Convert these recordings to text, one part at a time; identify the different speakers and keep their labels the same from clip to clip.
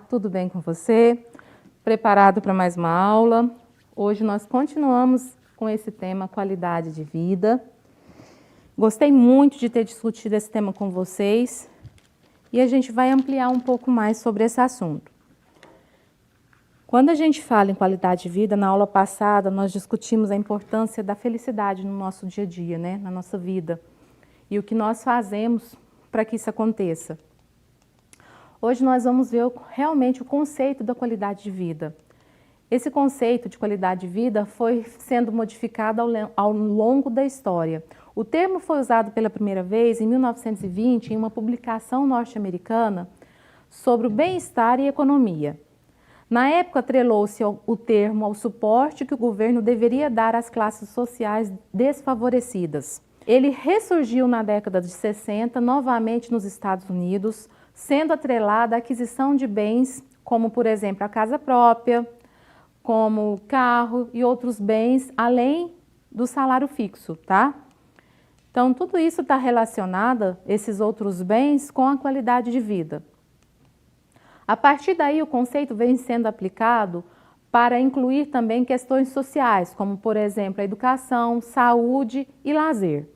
Speaker 1: tudo bem com você? Preparado para mais uma aula? Hoje nós continuamos com esse tema qualidade de vida. Gostei muito de ter discutido esse tema com vocês e a gente vai ampliar um pouco mais sobre esse assunto. Quando a gente fala em qualidade de vida, na aula passada nós discutimos a importância da felicidade no nosso dia a dia, né? Na nossa vida, e o que nós fazemos para que isso aconteça. Hoje nós vamos ver realmente o conceito da qualidade de vida. Esse conceito de qualidade de vida foi sendo modificado ao longo da história. O termo foi usado pela primeira vez em 1920 em uma publicação norte-americana sobre o bem-estar e economia. Na época, atrelou-se o termo ao suporte que o governo deveria dar às classes sociais desfavorecidas. Ele ressurgiu na década de 60, novamente nos Estados Unidos, sendo atrelada à aquisição de bens, como, por exemplo, a casa própria, como carro e outros bens, além do salário fixo, tá? Então, tudo isso está relacionado, esses outros bens, com a qualidade de vida. A partir daí, o conceito vem sendo aplicado para incluir também questões sociais, como, por exemplo, a educação, saúde e lazer.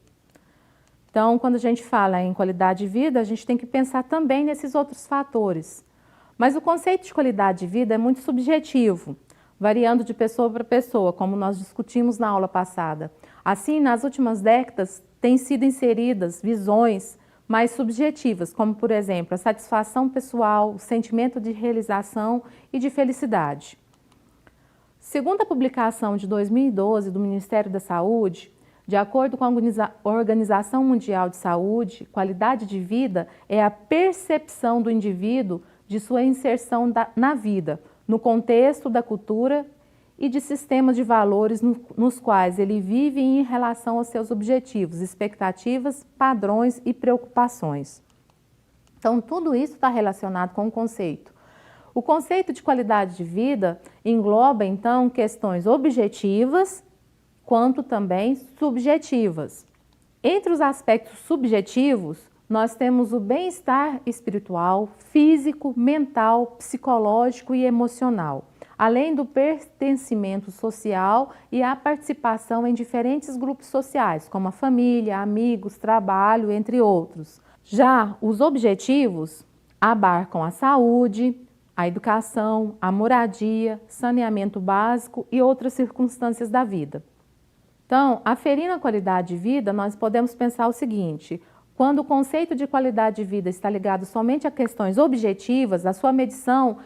Speaker 1: Então, quando a gente fala em qualidade de vida, a gente tem que pensar também nesses outros fatores. Mas o conceito de qualidade de vida é muito subjetivo, variando de pessoa para pessoa, como nós discutimos na aula passada. Assim, nas últimas décadas, têm sido inseridas visões mais subjetivas, como, por exemplo, a satisfação pessoal, o sentimento de realização e de felicidade. Segundo a publicação de 2012 do Ministério da Saúde, de acordo com a Organização Mundial de Saúde, qualidade de vida é a percepção do indivíduo de sua inserção na vida, no contexto da cultura e de sistemas de valores nos quais ele vive em relação aos seus objetivos, expectativas, padrões e preocupações. Então, tudo isso está relacionado com o conceito. O conceito de qualidade de vida engloba, então, questões objetivas, quanto também subjetivas. Entre os aspectos subjetivos, nós temos o bem-estar espiritual, físico, mental, psicológico e emocional, além do pertencimento social e a participação em diferentes grupos sociais, como a família, amigos, trabalho, entre outros. Já os objetivos abarcam a saúde, a educação, a moradia, saneamento básico e outras circunstâncias da vida. Então, aferindo a qualidade de vida, nós podemos pensar o seguinte: quando o conceito de qualidade de vida está ligado somente a questões objetivas, a sua medição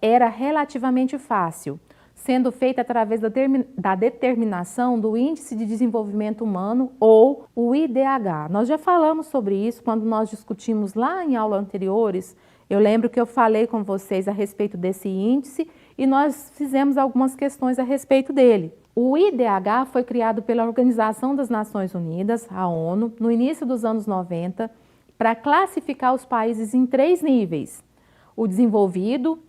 Speaker 1: era relativamente fácil, sendo feita através da determinação do Índice de Desenvolvimento Humano, ou o IDH. Nós já falamos sobre isso quando nós discutimos lá em aulas anteriores. Eu lembro que eu falei com vocês a respeito desse índice e nós fizemos algumas questões a respeito dele. O IDH foi criado pela Organização das Nações Unidas, a ONU, no início dos anos 90, para classificar os países em 3 níveis: o desenvolvido,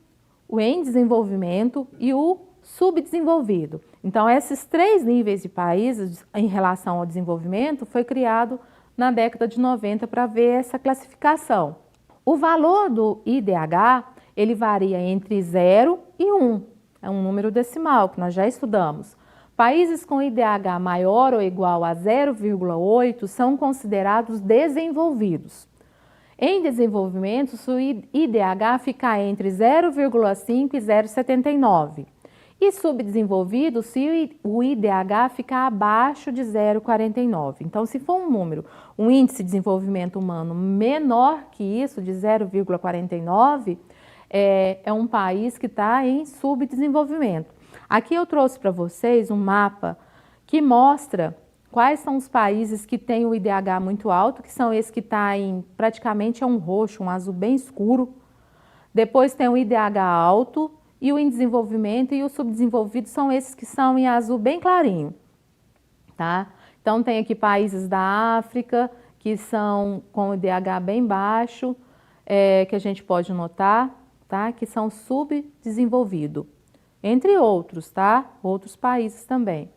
Speaker 1: o em desenvolvimento e o subdesenvolvido. Então, esses 3 níveis de países em relação ao desenvolvimento foi criado na década de 90 para ver essa classificação. O valor do IDH, ele varia entre 0 e 1, é um número decimal que nós já estudamos. Países com IDH maior ou igual a 0,8 são considerados desenvolvidos. Em desenvolvimento, o IDH fica entre 0,5 e 0,79. E subdesenvolvido, se o IDH ficar abaixo de 0,49. Então, se for um número, um índice de desenvolvimento humano menor que isso, de 0,49, é um país que está em subdesenvolvimento. Aqui eu trouxe para vocês um mapa que mostra quais são os países que têm o IDH muito alto, que são esses que estão em praticamente um roxo, um azul bem escuro. Depois tem o IDH alto e o em desenvolvimento, e o subdesenvolvido são esses que são em azul bem clarinho, tá? Então tem aqui países da África que são com o IDH bem baixo, que a gente pode notar, tá? Que são subdesenvolvidos. Entre outros, tá? Outros países também.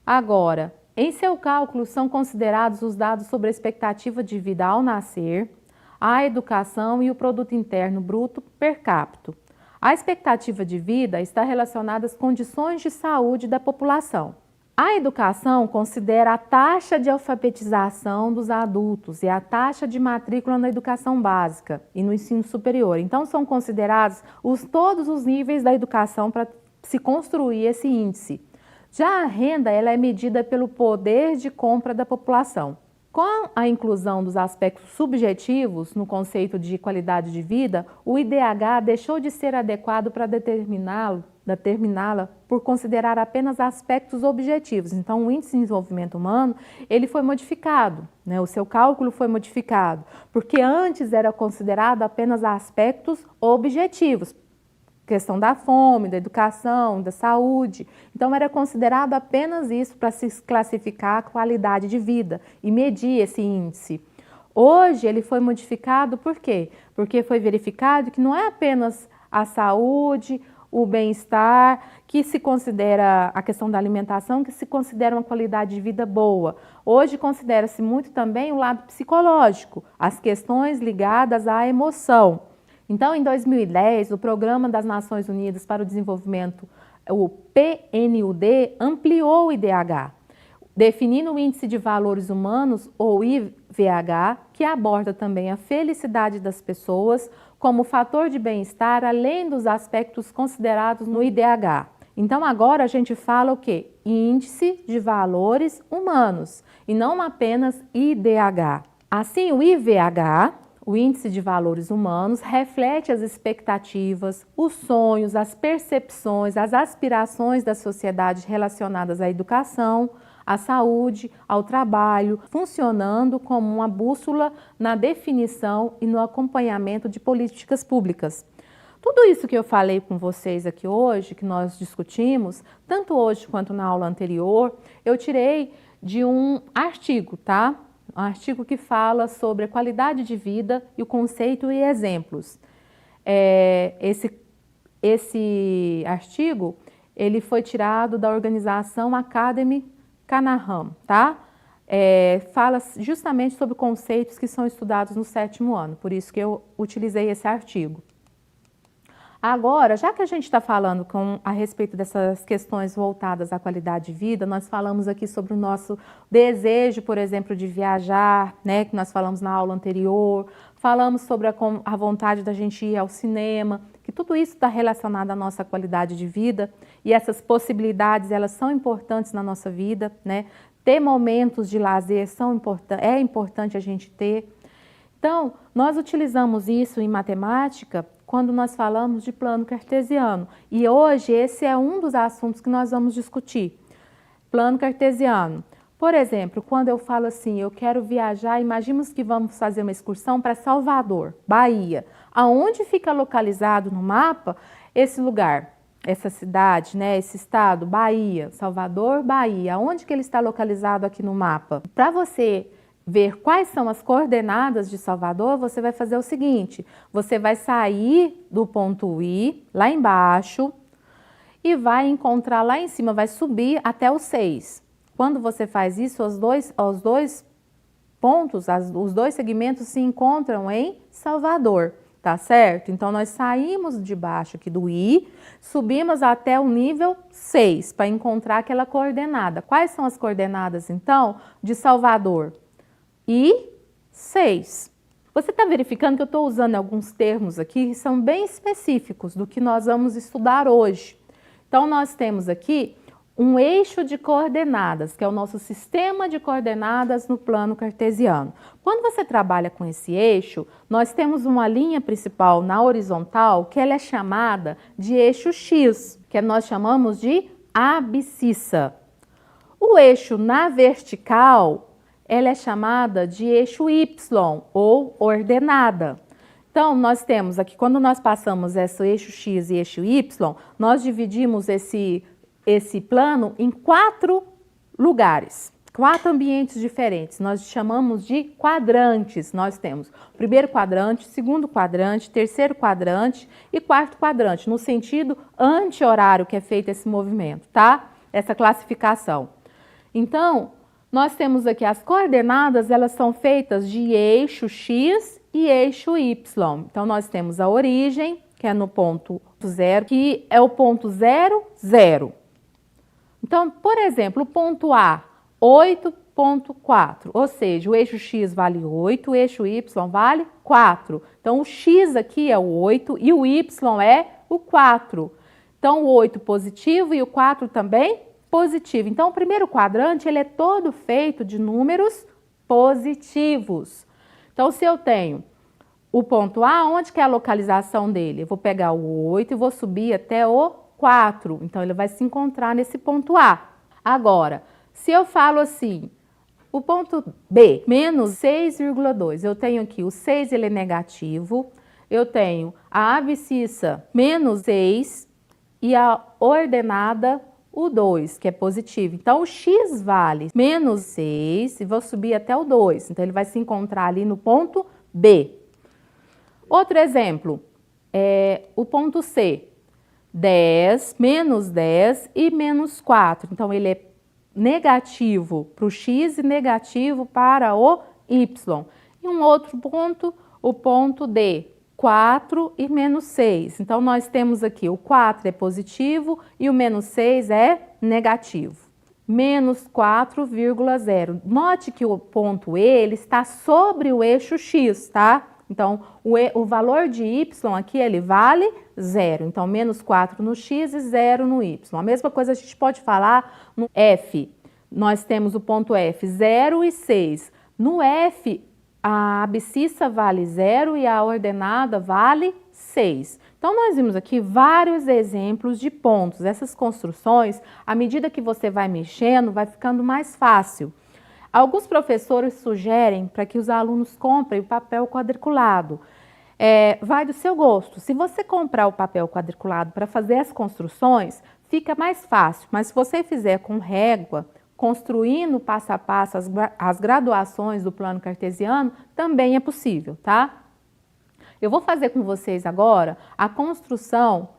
Speaker 1: Agora, em seu cálculo são considerados os dados sobre a expectativa de vida ao nascer, a educação e o produto interno bruto per capita. A expectativa de vida está relacionada às condições de saúde da população. A educação considera a taxa de alfabetização dos adultos e a taxa de matrícula na educação básica e no ensino superior. Então, são considerados todos os níveis da educação para se construir esse índice. Já a renda ela é medida pelo poder de compra da população. Com a inclusão dos aspectos subjetivos no conceito de qualidade de vida, o IDH deixou de ser adequado para determiná-la por considerar apenas aspectos objetivos. Então, o Índice de Desenvolvimento Humano, ele foi modificado, né? O seu cálculo foi modificado, porque antes era considerado apenas aspectos objetivos, questão da fome, da educação, da saúde. Então, era considerado apenas isso para se classificar a qualidade de vida e medir esse índice. Hoje, ele foi modificado por quê? Porque foi verificado que não é apenas a saúde, o bem-estar, que se considera a questão da alimentação, que se considera uma qualidade de vida boa. Hoje, considera-se muito também o lado psicológico, as questões ligadas à emoção. Então, em 2010, o Programa das Nações Unidas para o Desenvolvimento, o PNUD, ampliou o IDH, definindo o Índice de Valores Humanos, ou IVH, que aborda também a felicidade das pessoas como fator de bem-estar, além dos aspectos considerados no IDH. Então, agora a gente fala o quê? Índice de Valores Humanos, e não apenas IDH. Assim, o IVH, o Índice de Valores Humanos, reflete as expectativas, os sonhos, as percepções, as aspirações da sociedade relacionadas à educação, à saúde, ao trabalho, funcionando como uma bússola na definição e no acompanhamento de políticas públicas. Tudo isso que eu falei com vocês aqui hoje, que nós discutimos, tanto hoje quanto na aula anterior, eu tirei de um artigo, tá? Um artigo que fala sobre a qualidade de vida e o conceito e exemplos. Esse artigo, ele foi tirado da organização Academy Canaham, tá? Fala justamente sobre conceitos que são estudados no 7º ano, por isso que eu utilizei esse artigo. Agora, já que a gente está falando a respeito dessas questões voltadas à qualidade de vida, nós falamos aqui sobre o nosso desejo, por exemplo, de viajar, né, que nós falamos na aula anterior, falamos sobre a vontade da gente ir ao cinema, que tudo isso está relacionado à nossa qualidade de vida e essas possibilidades, elas são importantes na nossa vida, né? Ter momentos de lazer é importante a gente ter. Então, nós utilizamos isso em matemática quando nós falamos de plano cartesiano. E hoje esse é um dos assuntos que nós vamos discutir. Plano cartesiano. Por exemplo, quando eu falo assim, eu quero viajar, imaginemos que vamos fazer uma excursão para Salvador, Bahia. Aonde fica localizado no mapa esse lugar, essa cidade, né, esse estado, Bahia, Salvador, Bahia. Aonde que ele está localizado aqui no mapa? Para você ver quais são as coordenadas de Salvador, você vai fazer o seguinte, você vai sair do ponto I, lá embaixo, e vai encontrar lá em cima, vai subir até o 6. Quando você faz isso, os dois pontos, os dois segmentos se encontram em Salvador, tá certo? Então, nós saímos de baixo aqui do I, subimos até o nível 6, para encontrar aquela coordenada. Quais são as coordenadas, então, de Salvador? E 6. Você está verificando que eu estou usando alguns termos aqui que são bem específicos do que nós vamos estudar hoje. Então, nós temos aqui um eixo de coordenadas, que é o nosso sistema de coordenadas no plano cartesiano. Quando você trabalha com esse eixo, nós temos uma linha principal na horizontal que ela é chamada de eixo X, que nós chamamos de abscissa. O eixo na vertical, ela é chamada de eixo Y, ou ordenada. Então, nós temos aqui, quando nós passamos esse eixo X e eixo Y, nós dividimos esse plano em 4 lugares, 4 ambientes diferentes. Nós chamamos de quadrantes. Nós temos o primeiro quadrante, segundo quadrante, terceiro quadrante e quarto quadrante, no sentido anti-horário que é feito esse movimento, tá? Essa classificação. Então, nós temos aqui as coordenadas, elas são feitas de eixo X e eixo Y. Então, nós temos a origem, que é no ponto 0, que é o ponto 0, 0. Então, por exemplo, o ponto A, 8,4, ou seja, o eixo X vale 8, o eixo Y vale 4. Então, o X aqui é o 8 e o Y é o 4. Então, o 8 positivo e o 4 também positivo. Então, o primeiro quadrante ele é todo feito de números positivos. Então, se eu tenho o ponto A, onde que é a localização dele? Eu vou pegar o 8 e vou subir até o 4. Então, ele vai se encontrar nesse ponto A. Agora, se eu falo assim, o ponto B, menos 6,2, eu tenho aqui o 6, ele é negativo, eu tenho a abscissa menos 6 e a ordenada o 2, que é positivo. Então, o X vale menos 6 e vou subir até o 2. Então, ele vai se encontrar ali no ponto B. Outro exemplo, o ponto C, 10, menos 10 e menos 4. Então, ele é negativo para o X e negativo para o Y. E um outro ponto, o ponto D, 4 e menos 6. Então, nós temos aqui o 4 é positivo e o menos 6 é negativo. Menos 4,0. Note que o ponto E ele está sobre o eixo X, tá? Então, o valor de Y aqui, ele vale 0. Então, menos 4 no X e 0 no Y. A mesma coisa a gente pode falar no F. Nós temos o ponto F, 0 e 6. No F, a abscissa vale 0 e a ordenada vale 6. Então, nós vimos aqui vários exemplos de pontos. Essas construções, à medida que você vai mexendo, vai ficando mais fácil. Alguns professores sugerem para que os alunos comprem o papel quadriculado. Vai do seu gosto. Se você comprar o papel quadriculado para fazer as construções, fica mais fácil. Mas se você fizer com régua, construindo passo a passo as graduações do plano cartesiano, também é possível, tá? Eu vou fazer com vocês agora a construção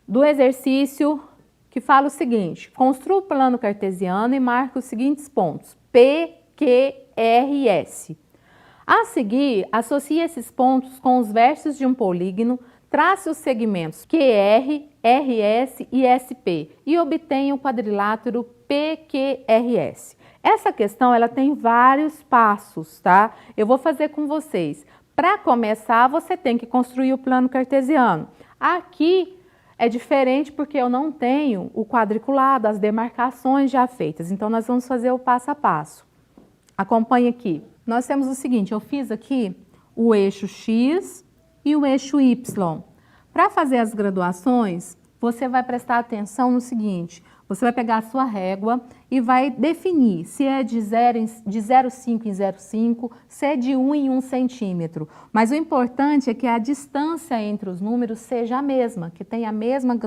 Speaker 1: do exercício que fala o seguinte: construa o plano cartesiano e marque os seguintes pontos: P, Q, R e S. A seguir, associe esses pontos com os vértices de um polígono, trace os segmentos QR, RS e SP e obtenha o quadrilátero PQRS. Essa questão ela tem vários passos, tá? Eu vou fazer com vocês. Para começar, você tem que construir o plano cartesiano. Aqui é diferente porque eu não tenho o quadriculado, as demarcações já feitas. Então, nós vamos fazer o passo a passo. Acompanhe aqui. Nós temos o seguinte, eu fiz aqui o eixo X e o eixo Y. Para fazer as graduações, você vai prestar atenção no seguinte: você vai pegar a sua régua e vai definir se é de 0,5 em 0,5, se é de 1 em 1 centímetro. Mas o importante é que a distância entre os números seja a mesma, que tenha a mesma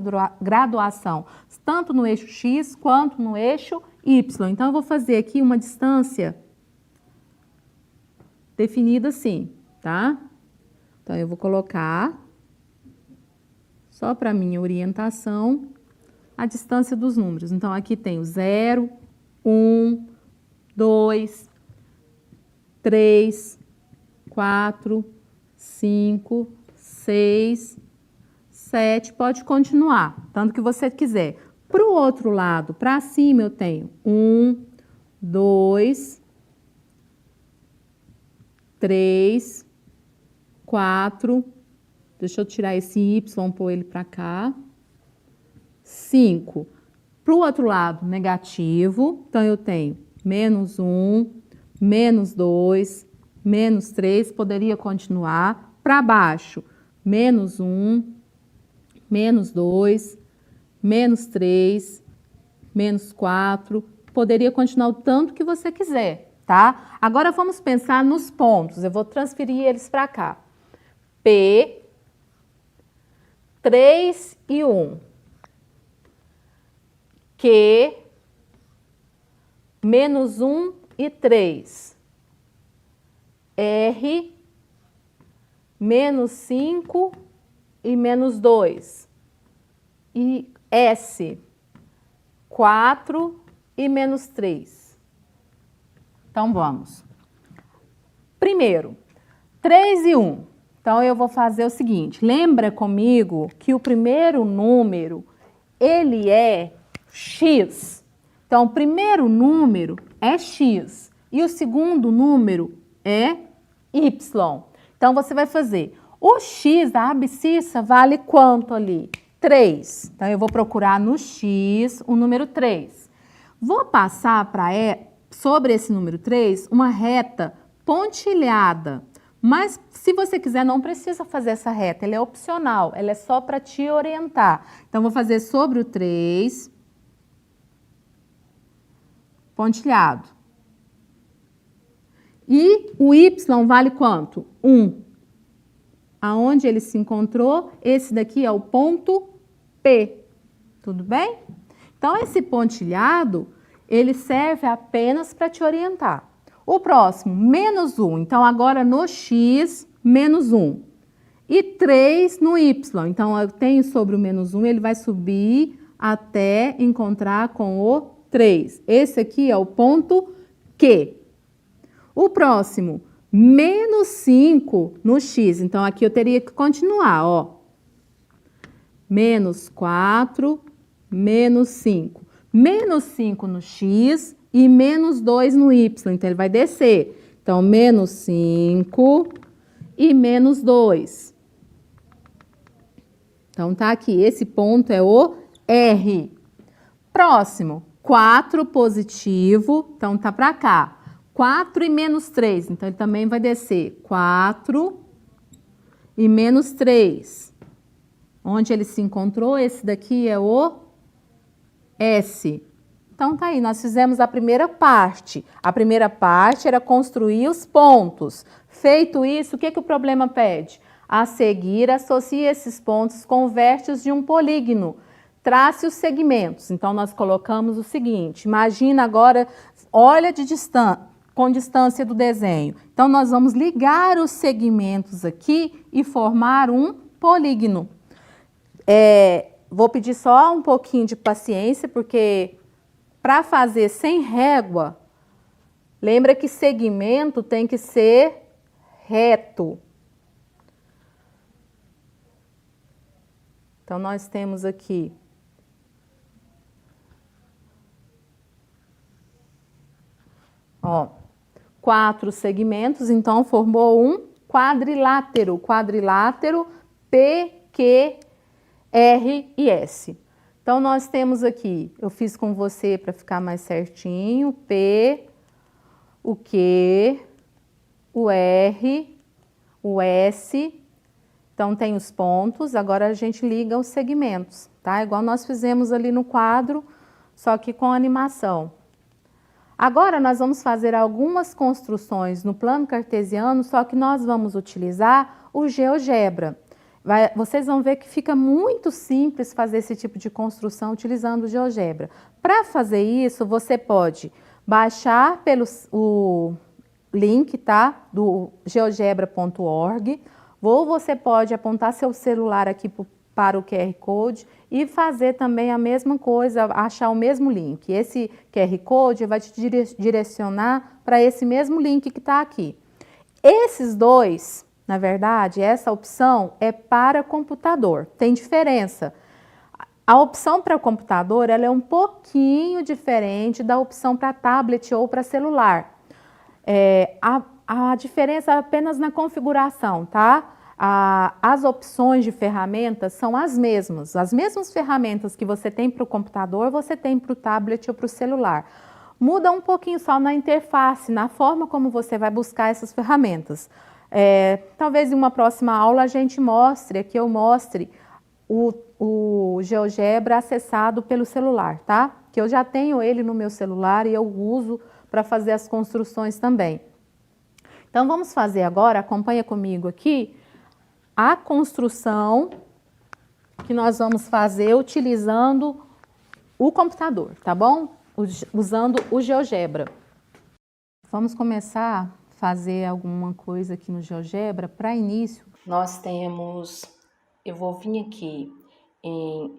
Speaker 1: graduação, tanto no eixo X quanto no eixo Y. Então, eu vou fazer aqui uma distância definida assim, tá? Então, eu vou colocar, só para minha orientação, a distância dos números. Então, aqui tem o 0, 1, 2, 3, 4, 5, 6, 7. Pode continuar, tanto que você quiser. Para o outro lado, para cima, eu tenho 1, 2, 3, 4. Deixa eu tirar esse Y, pôr ele para cá. 5. Para o outro lado, negativo. Então, eu tenho menos 1, menos 2, menos 3. Poderia continuar. Para baixo, menos 1, menos 2, menos 3, menos 4. Poderia continuar o tanto que você quiser, tá? Agora, vamos pensar nos pontos. Eu vou transferir eles para cá. P, 3 e 1. Q, menos 1 e 3. R, menos 5 e menos 2. E S, 4 e menos 3. Então, vamos. Primeiro, 3 e 1. Então, eu vou fazer o seguinte. Lembra comigo que o primeiro número, ele é x. Então, o primeiro número é x. E o segundo número é y. Então, você vai fazer o x, a abscissa, vale quanto ali? 3. Então, eu vou procurar no x o número 3. Vou passar sobre esse número 3 uma reta pontilhada. Mas, se você quiser, não precisa fazer essa reta. Ela é opcional, ela é só para te orientar. Então, vou fazer sobre o 3, pontilhado. E o y vale quanto? 1. Aonde ele se encontrou, esse daqui é o ponto P. Tudo bem? Então, esse pontilhado, ele serve apenas para te orientar. O próximo, menos 1. Então, agora no x, menos 1. E 3 no y. Então, eu tenho sobre o menos 1, ele vai subir até encontrar com o 3. Esse aqui é o ponto Q. O próximo, menos 5 no x. Então, aqui eu teria que continuar, ó. Menos 4, menos 5. Menos 5 no x e menos 2 no y. Então, ele vai descer. Então, menos 5 e menos 2. Então, tá aqui. Esse ponto é o R. Próximo, 4 positivo. Então, tá para cá. 4 e menos 3, então ele também vai descer 4 e menos 3. Onde ele se encontrou, esse daqui é o S. Então tá aí, nós fizemos a primeira parte. A primeira parte era construir os pontos. Feito isso, o que o problema pede? A seguir, associe esses pontos com vértices de um polígono. Trace os segmentos. Então, nós colocamos o seguinte, imagina agora, olha com distância do desenho. Então, nós vamos ligar os segmentos aqui e formar um polígono. Vou pedir só um pouquinho de paciência, porque para fazer sem régua, lembra que segmento tem que ser reto. Então, nós temos aqui ó, 4 segmentos, então formou um quadrilátero. Quadrilátero P, Q, R e S. Então, nós temos aqui, eu fiz com você para ficar mais certinho, P, o Q, o R, o S. Então, tem os pontos, agora a gente liga os segmentos, tá? Igual nós fizemos ali no quadro, só que com animação. Agora, nós vamos fazer algumas construções no plano cartesiano, só que nós vamos utilizar o GeoGebra. Vocês vão ver que fica muito simples fazer esse tipo de construção utilizando o GeoGebra. Para fazer isso, você pode baixar o link, tá? Do geogebra.org, ou você pode apontar seu celular aqui para o QR Code e fazer também a mesma coisa, achar o mesmo link. Esse QR Code vai te direcionar para esse mesmo link que está aqui. Esses dois, na verdade, essa opção é para computador, tem diferença. A opção para computador ela é um pouquinho diferente da opção para tablet ou para celular. A diferença é apenas na configuração, tá? As opções de ferramentas são as mesmas ferramentas que você tem para o computador, você tem para o tablet ou para o celular. Muda um pouquinho só na interface, na forma como você vai buscar essas ferramentas. Talvez em uma próxima aula a gente mostre, aqui eu mostre o GeoGebra acessado pelo celular, tá? Que eu já tenho ele no meu celular e eu uso para fazer as construções também. Então, vamos fazer agora, acompanha comigo aqui, a construção que nós vamos fazer utilizando o computador, tá bom? Usando o GeoGebra. Vamos começar a fazer alguma coisa aqui no GeoGebra. Para início, nós temos, eu vou vir aqui em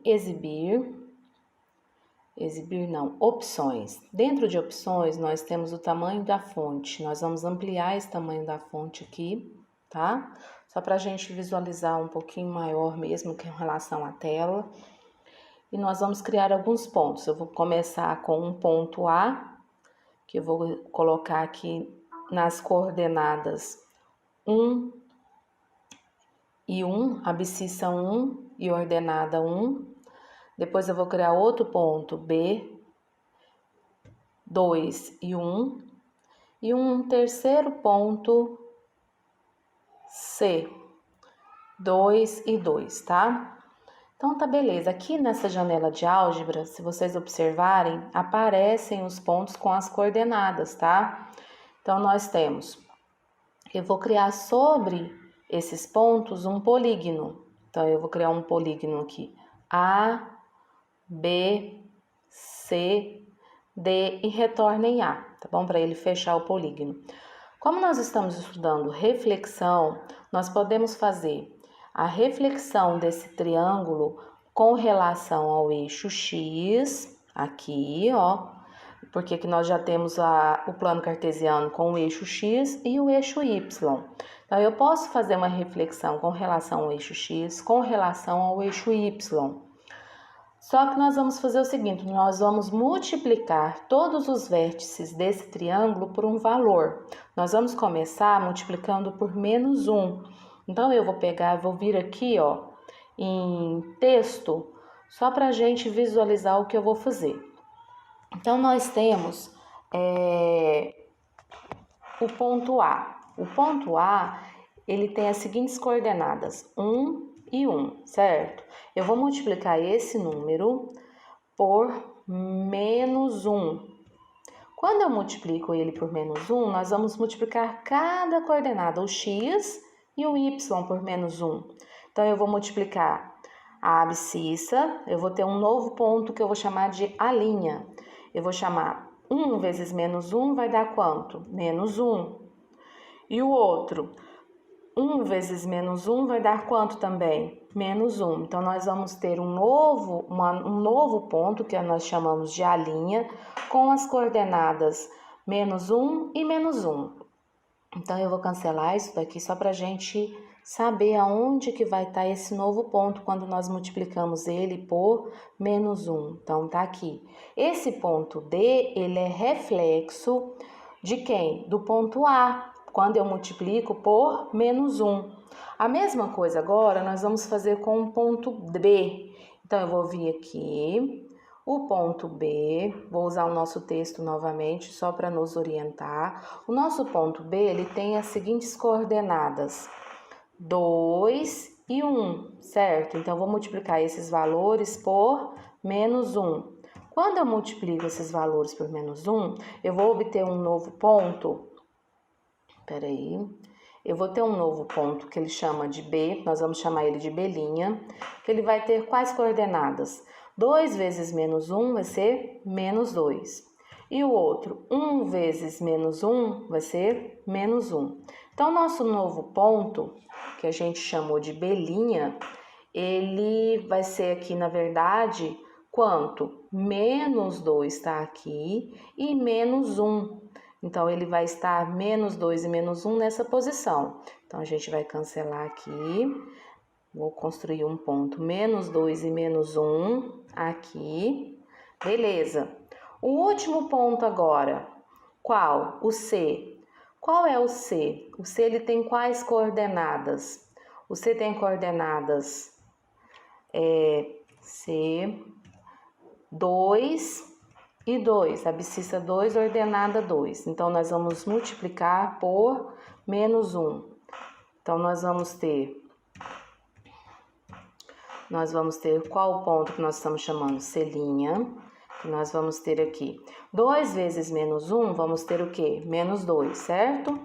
Speaker 1: opções. Dentro de opções, nós temos o tamanho da fonte. Nós vamos ampliar esse tamanho da fonte aqui, tá? Só para a gente visualizar um pouquinho maior mesmo que em relação à tela. E nós vamos criar alguns pontos. Eu vou começar com um ponto A, que eu vou colocar aqui nas coordenadas 1 e 1, abscissa 1 e ordenada 1. Depois eu vou criar outro ponto B, 2 e 1. E um terceiro ponto C, 2 e 2, tá? Então tá beleza, aqui nessa janela de álgebra, se vocês observarem, aparecem os pontos com as coordenadas, tá? Então nós temos, eu vou criar sobre esses pontos um polígono. Então eu vou criar um polígono aqui, A, B, C, D e retorna em A, tá bom? Para ele fechar o polígono. Como nós estamos estudando reflexão, nós podemos fazer a reflexão desse triângulo com relação ao eixo X, aqui, ó, porque que nós já temos o plano cartesiano com o eixo X e o eixo Y. Então, eu posso fazer uma reflexão com relação ao eixo X, com relação ao eixo Y. Só que nós vamos fazer o seguinte, nós vamos multiplicar todos os vértices desse triângulo por um valor. Nós vamos começar multiplicando por menos 1. Então, eu vou pegar, vou vir aqui, ó, em texto, só para a gente visualizar o que eu vou fazer. Então, nós temos o ponto A. O ponto A, ele tem as seguintes coordenadas, 1 e 1, certo? Eu vou multiplicar esse número por menos 1. Quando eu multiplico ele por menos 1, nós vamos multiplicar cada coordenada, o x e o y por menos 1. Então, eu vou multiplicar a abscissa, eu vou ter um novo ponto que eu vou chamar de A'. Eu vou chamar 1 vezes menos 1 vai dar quanto? Menos 1. E o outro, 1 vezes menos 1 vai dar quanto também? Menos 1. Então, nós vamos ter um novo ponto, que nós chamamos de A', com as coordenadas menos 1 e menos 1. Então, eu vou cancelar isso daqui só para a gente saber aonde que vai estar esse novo ponto quando nós multiplicamos ele por menos 1. Então, tá aqui. Esse ponto D, ele é reflexo de quem? Do ponto A, quando eu multiplico por menos 1. A mesma coisa agora nós vamos fazer com o ponto B. Então, eu vou vir aqui, o ponto B, vou usar o nosso texto novamente, só para nos orientar. O nosso ponto B, ele tem as seguintes coordenadas, 2 e 1, certo? Então, eu vou multiplicar esses valores por menos 1. Quando eu multiplico esses valores por menos 1, eu vou obter um novo ponto. Eu vou ter um novo ponto que ele chama de B, nós vamos chamar ele de B', que ele vai ter quais coordenadas? 2 vezes menos 1 vai ser menos 2. E o outro, 1 vezes menos 1 vai ser menos 1. Então, nosso novo ponto, que a gente chamou de B', ele vai ser aqui, na verdade, quanto? Menos 2 está aqui e menos 1. Então, ele vai estar menos 2 e menos 1 nessa posição. Então, a gente vai cancelar aqui. Vou construir um ponto menos 2 e menos 1 aqui. Beleza. O último ponto agora. Qual? O C. Qual é o C? O C, ele tem quais coordenadas? O C tem coordenadas C, 2 e 2, abscissa 2, ordenada 2. Então, nós vamos multiplicar por menos 1. Então, nós vamos ter qual ponto que nós estamos chamando? C', que nós vamos ter aqui. 2 vezes menos 1, vamos ter o quê? Menos 2, certo?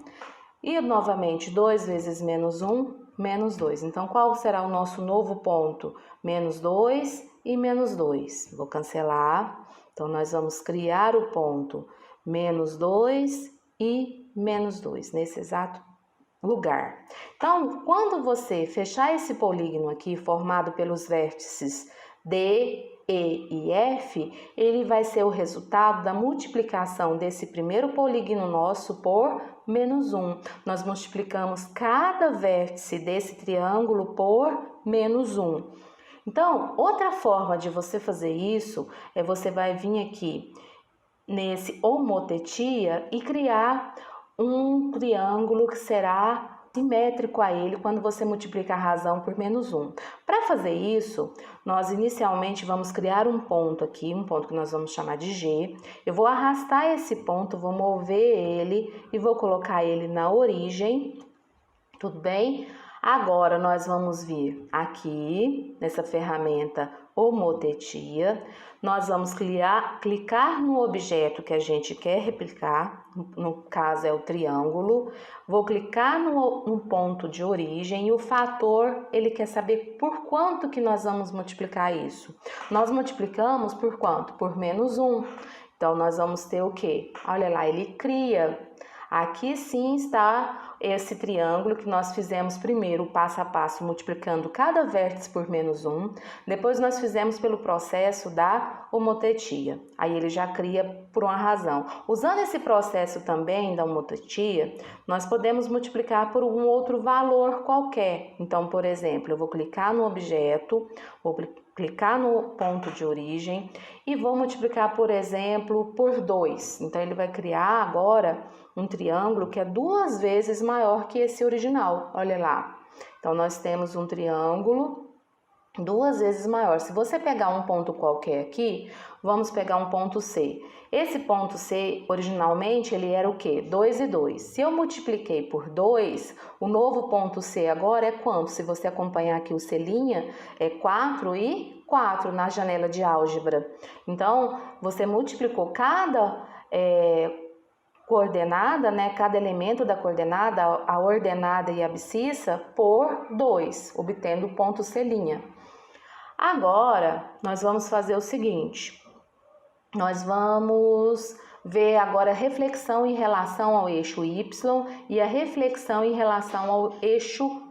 Speaker 1: E, novamente, 2 vezes menos 1, menos 2. Então, qual será o nosso novo ponto? Menos 2 e menos 2. Vou cancelar. Então, nós vamos criar o ponto menos 2 e menos 2, nesse exato lugar. Então, quando você fechar esse polígono aqui, formado pelos vértices D, E e F, ele vai ser o resultado da multiplicação desse primeiro polígono nosso por menos 1. Nós multiplicamos cada vértice desse triângulo por menos 1. Então, outra forma de você fazer isso é você vai vir aqui nesse homotetia e criar um triângulo que será simétrico a ele quando você multiplica a razão por menos 1. Para fazer isso, nós inicialmente vamos criar um ponto aqui, um ponto que nós vamos chamar de G. Eu vou arrastar esse ponto, vou mover ele e vou colocar ele na origem, tudo bem? Agora, nós vamos vir aqui, nessa ferramenta homotetia, nós vamos clicar no objeto que a gente quer replicar, no caso é o triângulo, vou clicar no ponto de origem e o fator, ele quer saber por quanto que nós vamos multiplicar isso. Nós multiplicamos por quanto? Por menos 1. Então, nós vamos ter o quê? Olha lá, ele cria. Aqui sim está esse triângulo que nós fizemos primeiro, passo a passo, multiplicando cada vértice por menos 1. Depois nós fizemos pelo processo da homotetia. Aí ele já cria por uma razão. Usando esse processo também da homotetia, nós podemos multiplicar por um outro valor qualquer. Então, por exemplo, eu vou clicar no objeto, vou clicar no ponto de origem e vou multiplicar, por exemplo, por 2. Então, ele vai criar agora um triângulo que é 2 vezes maior que esse original. Olha lá. Então, nós temos um triângulo 2 vezes maior. Se você pegar um ponto qualquer aqui, vamos pegar um ponto C. Esse ponto C, originalmente, ele era o quê? 2 e 2. Se eu multipliquei por 2, o novo ponto C agora é quanto? Se você acompanhar aqui o C', é 4 e 4 na janela de álgebra. Então, você multiplicou cada coordenada, né, cada elemento da coordenada, a ordenada e a abscissa, por 2, obtendo o ponto C'. Agora, nós vamos fazer o seguinte, nós vamos ver agora a reflexão em relação ao eixo Y e a reflexão em relação ao eixo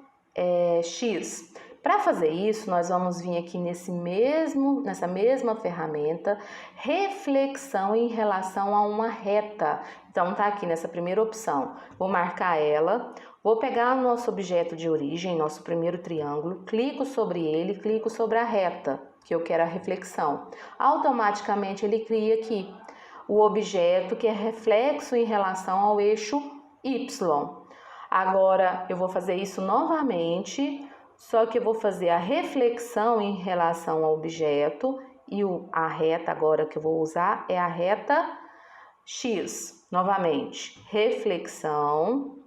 Speaker 1: X. Para fazer isso, nós vamos vir aqui nessa mesma ferramenta, reflexão em relação a uma reta. Então, tá aqui nessa primeira opção. Vou marcar ela, vou pegar o nosso objeto de origem, nosso primeiro triângulo, clico sobre ele, clico sobre a reta, que eu quero a reflexão. Automaticamente ele cria aqui o objeto que é reflexo em relação ao eixo Y. Agora, eu vou fazer isso novamente, só que eu vou fazer a reflexão em relação ao objeto e a reta agora que eu vou usar é a reta X. Novamente, reflexão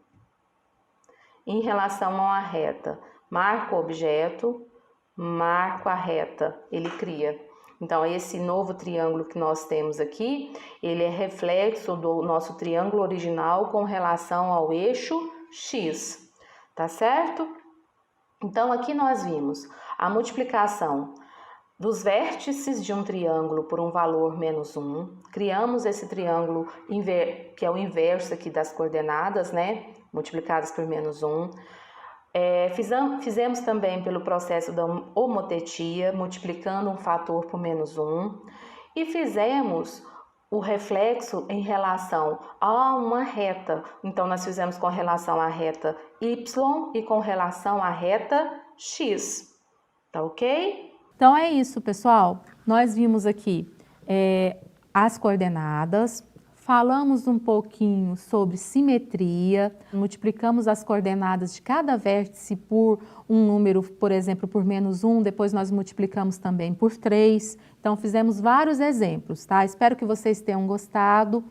Speaker 1: em relação a uma reta. Marco o objeto, marco a reta, ele cria. Então, esse novo triângulo que nós temos aqui, ele é reflexo do nosso triângulo original com relação ao eixo X, tá certo? Então, aqui nós vimos a multiplicação dos vértices de um triângulo por um valor menos 1. Criamos esse triângulo que é o inverso aqui das coordenadas, né? Multiplicadas por menos 1. Fizemos também pelo processo da homotetia, multiplicando um fator por menos 1. E fizemos o reflexo em relação a uma reta. Então, nós fizemos com relação à reta Y e com relação à reta X. Tá ok? Então, é isso, pessoal. Nós vimos aqui as coordenadas, falamos um pouquinho sobre simetria, multiplicamos as coordenadas de cada vértice por um número, por exemplo, por menos 1, depois nós multiplicamos também por 3. Então, fizemos vários exemplos, tá? Espero que vocês tenham gostado.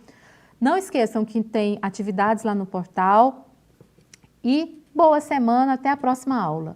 Speaker 1: Não esqueçam que tem atividades lá no portal e boa semana, até a próxima aula.